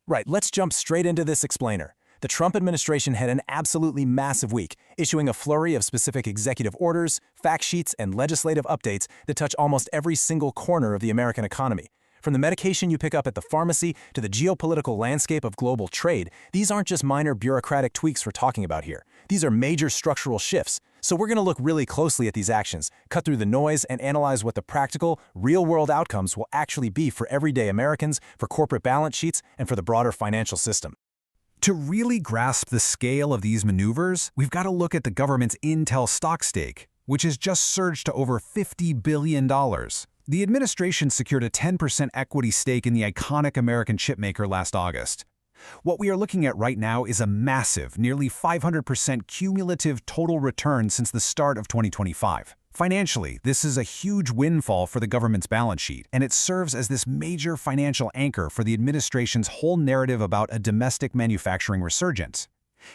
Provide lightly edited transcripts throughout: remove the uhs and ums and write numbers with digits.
Right, let's jump straight into this explainer. The Trump administration had an absolutely massive week, issuing a flurry of specific executive orders, fact sheets, and legislative updates that touch almost every single corner of the American economy. From the medication you pick up at the pharmacy to the geopolitical landscape of global trade, these aren't just minor bureaucratic tweaks we're talking about here. These are major structural shifts. So we're going to look really closely at these actions, cut through the noise, and analyze what the practical, real-world outcomes will actually be for everyday Americans, for corporate balance sheets, and for the broader financial system. To really grasp the scale of these maneuvers, we've got to look at the government's Intel stock stake, which has just surged to over $50 billion. The administration secured a 10% equity stake in the iconic American chipmaker last August. What we are looking at right now is a massive, nearly 500% cumulative total return since the start of 2025. Financially, this is a huge windfall for the government's balance sheet, and it serves as this major financial anchor for the administration's whole narrative about a domestic manufacturing resurgence.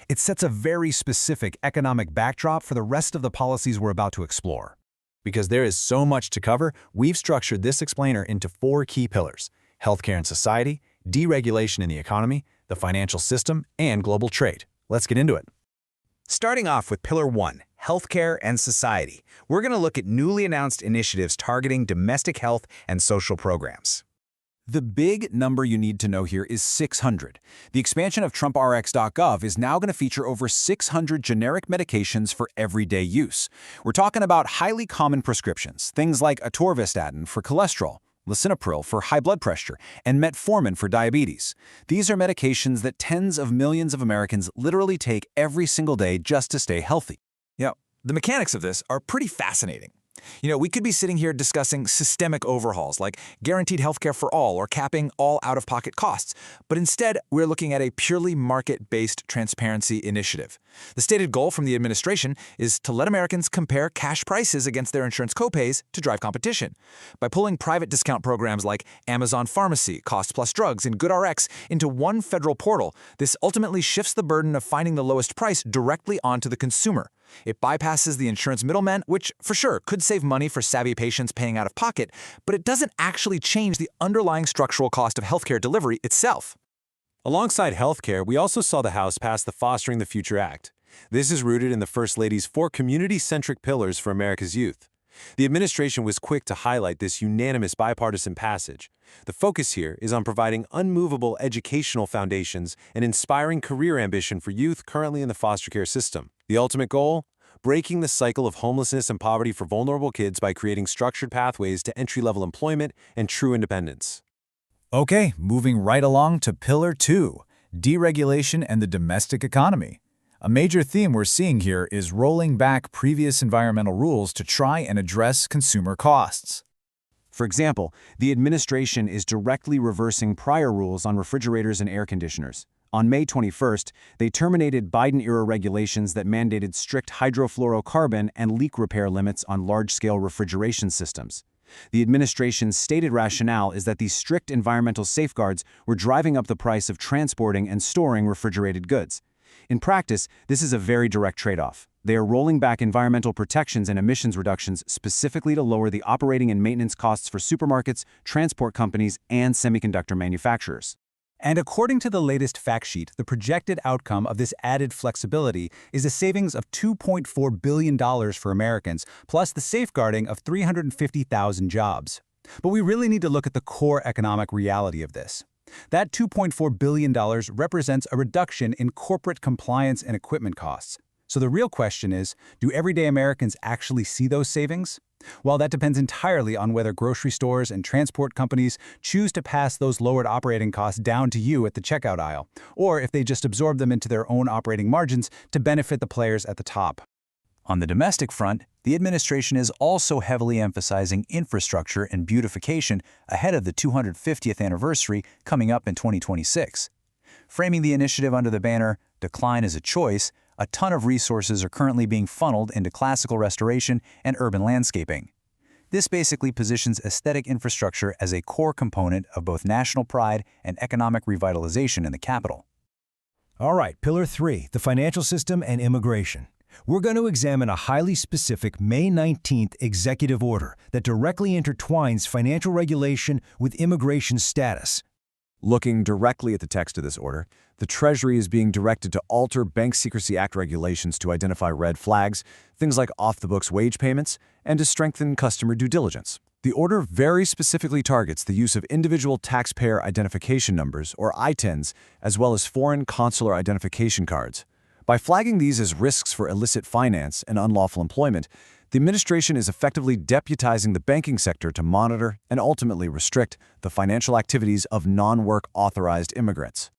It sets a very specific economic backdrop for the rest of the policies we're about to explore. Because there is so much to cover, we've structured this explainer into 4 key pillars: healthcare and society, deregulation in the economy, the financial system, and global trade. Let's get into it. Starting off with Pillar 1, Healthcare and Society, we're going to look at newly announced initiatives targeting domestic health and social programs. The big number you need to know here is 600. The expansion of TrumpRx.gov is now going to feature over 600 generic medications for everyday use. We're talking about highly common prescriptions, things like atorvastatin for cholesterol, lisinopril for high blood pressure, and metformin for diabetes. These are medications that tens of millions of Americans literally take every single day just to stay healthy. The mechanics of this are pretty fascinating. We could be sitting here discussing systemic overhauls like guaranteed healthcare for all or capping all out-of-pocket costs, but instead we're looking at a purely market-based transparency initiative. The stated goal from the administration is to let Americans compare cash prices against their insurance copays to drive competition. By pulling private discount programs like Amazon Pharmacy, Cost Plus Drugs, and GoodRx into one federal portal, this ultimately shifts the burden of finding the lowest price directly onto the consumer. It bypasses the insurance middlemen, which, for sure, could save money for savvy patients paying out of pocket, but it doesn't actually change the underlying structural cost of healthcare delivery itself. Alongside healthcare, we also saw the House pass the Fostering the Future Act. This is rooted in the First Lady's 4 community-centric pillars for America's youth. The administration was quick to highlight this unanimous bipartisan passage. The focus here is on providing unmovable educational foundations and inspiring career ambition for youth currently in the foster care system. The ultimate goal? Breaking the cycle of homelessness and poverty for vulnerable kids by creating structured pathways to entry-level employment and true independence. Okay, moving right along to Pillar 2, deregulation and the domestic economy. A major theme we're seeing here is rolling back previous environmental rules to try and address consumer costs. For example, the administration is directly reversing prior rules on refrigerators and air conditioners. On May 21st, they terminated Biden-era regulations that mandated strict hydrofluorocarbon and leak repair limits on large-scale refrigeration systems. The administration's stated rationale is that these strict environmental safeguards were driving up the price of transporting and storing refrigerated goods. In practice, this is a very direct trade-off. They are rolling back environmental protections and emissions reductions specifically to lower the operating and maintenance costs for supermarkets, transport companies, and semiconductor manufacturers. And according to the latest fact sheet, the projected outcome of this added flexibility is a savings of $2.4 billion for Americans, plus the safeguarding of 350,000 jobs. But we really need to look at the core economic reality of this. That $2.4 billion represents a reduction in corporate compliance and equipment costs. So the real question is, do everyday Americans actually see those savings? Well, that depends entirely on whether grocery stores and transport companies choose to pass those lowered operating costs down to you at the checkout aisle, or if they just absorb them into their own operating margins to benefit the players at the top. On the domestic front, the administration is also heavily emphasizing infrastructure and beautification ahead of the 250th anniversary coming up in 2026. Framing the initiative under the banner, "Decline is a Choice," a ton of resources are currently being funneled into classical restoration and urban landscaping. This basically positions aesthetic infrastructure as a core component of both national pride and economic revitalization in the capital. All right, Pillar 3, the financial system and immigration. We're going to examine a highly specific May 19th executive order that directly intertwines financial regulation with immigration status. Looking directly at the text of this order, the Treasury is being directed to alter Bank Secrecy Act regulations to identify red flags, things like off-the-books wage payments, and to strengthen customer due diligence. The order very specifically targets the use of individual taxpayer identification numbers, or ITINs, as well as foreign consular identification cards. By flagging these as risks for illicit finance and unlawful employment, the administration is effectively deputizing the banking sector to monitor and ultimately restrict the financial activities of non-work authorized immigrants.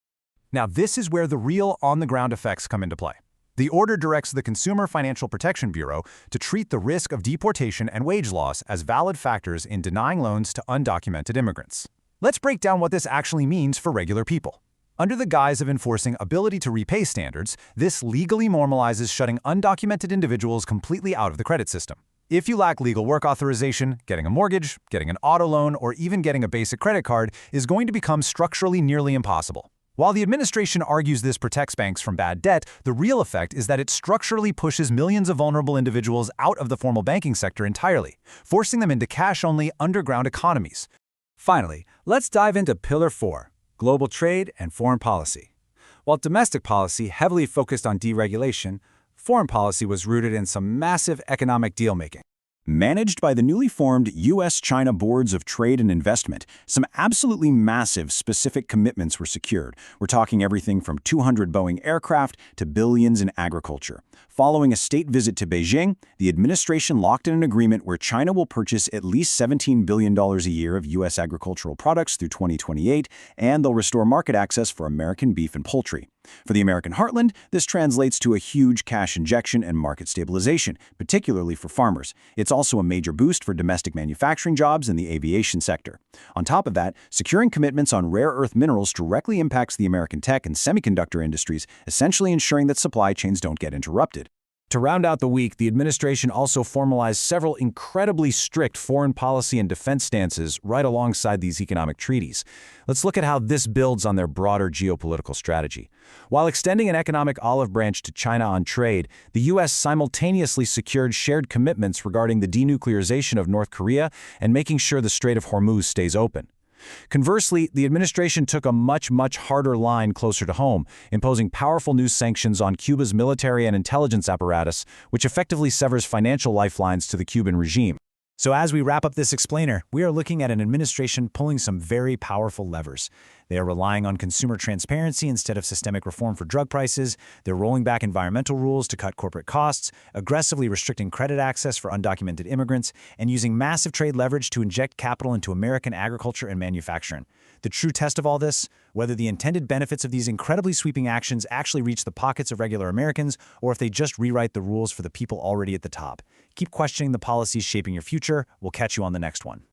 Now, this is where the real on-the-ground effects come into play. The order directs the Consumer Financial Protection Bureau to treat the risk of deportation and wage loss as valid factors in denying loans to undocumented immigrants. Let's break down what this actually means for regular people. Under the guise of enforcing ability to repay standards, this legally normalizes shutting undocumented individuals completely out of the credit system. If you lack legal work authorization, getting a mortgage, getting an auto loan, or even getting a basic credit card is going to become structurally nearly impossible. While the administration argues this protects banks from bad debt, the real effect is that it structurally pushes millions of vulnerable individuals out of the formal banking sector entirely, forcing them into cash-only underground economies. Finally, let's dive into Pillar 4. Global trade and foreign policy. While domestic policy heavily focused on deregulation, foreign policy was rooted in some massive economic deal-making. Managed by the newly formed U.S.-China Boards of Trade and Investment, some absolutely massive specific commitments were secured. We're talking everything from 200 Boeing aircraft to billions in agriculture. Following a state visit to Beijing, the administration locked in an agreement where China will purchase at least $17 billion a year of U.S. agricultural products through 2028, and they'll restore market access for American beef and poultry. For the American heartland, this translates to a huge cash injection and market stabilization, particularly for farmers. It's also a major boost for domestic manufacturing jobs in the aviation sector. On top of that, securing commitments on rare earth minerals directly impacts the American tech and semiconductor industries, essentially ensuring that supply chains don't get interrupted. To round out the week, the administration also formalized several incredibly strict foreign policy and defense stances right alongside these economic treaties. Let's look at how this builds on their broader geopolitical strategy. While extending an economic olive branch to China on trade, the U.S. simultaneously secured shared commitments regarding the denuclearization of North Korea and making sure the Strait of Hormuz stays open. Conversely, the administration took a much harder line closer to home, imposing powerful new sanctions on Cuba's military and intelligence apparatus, which effectively severs financial lifelines to the Cuban regime. So as we wrap up this explainer, we are looking at an administration pulling some very powerful levers. They are relying on consumer transparency instead of systemic reform for drug prices. They're rolling back environmental rules to cut corporate costs, aggressively restricting credit access for undocumented immigrants, and using massive trade leverage to inject capital into American agriculture and manufacturing. The true test of all this, whether the intended benefits of these incredibly sweeping actions actually reach the pockets of regular Americans, or if they just rewrite the rules for the people already at the top. Keep questioning the policies shaping your future. We'll catch you on the next one.